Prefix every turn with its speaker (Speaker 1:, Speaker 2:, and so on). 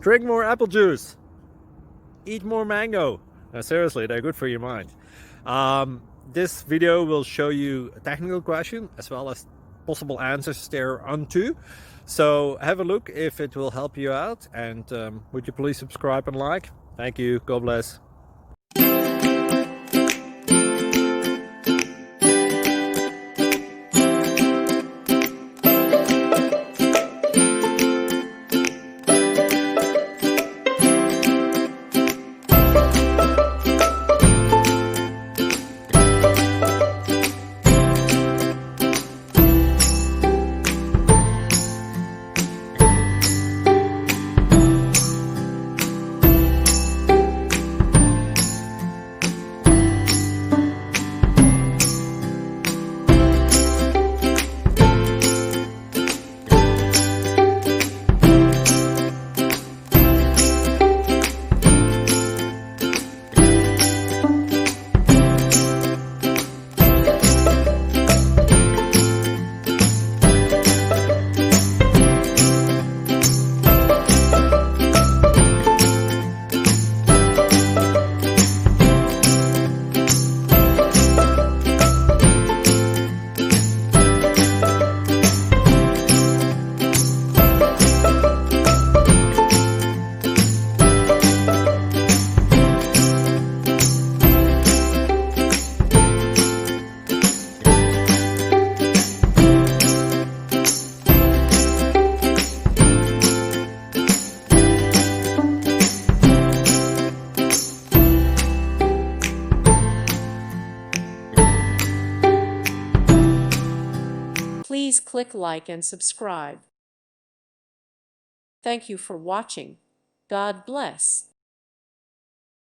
Speaker 1: Drink more apple juice. Eat more mango. No, seriously, they're good for your mind. This video will show you a technical question as well as possible answers thereunto. So have a look if it will help you out, and would you please subscribe and like? Thank you. God bless.
Speaker 2: Please click like and subscribe. Thank you for watching. God bless.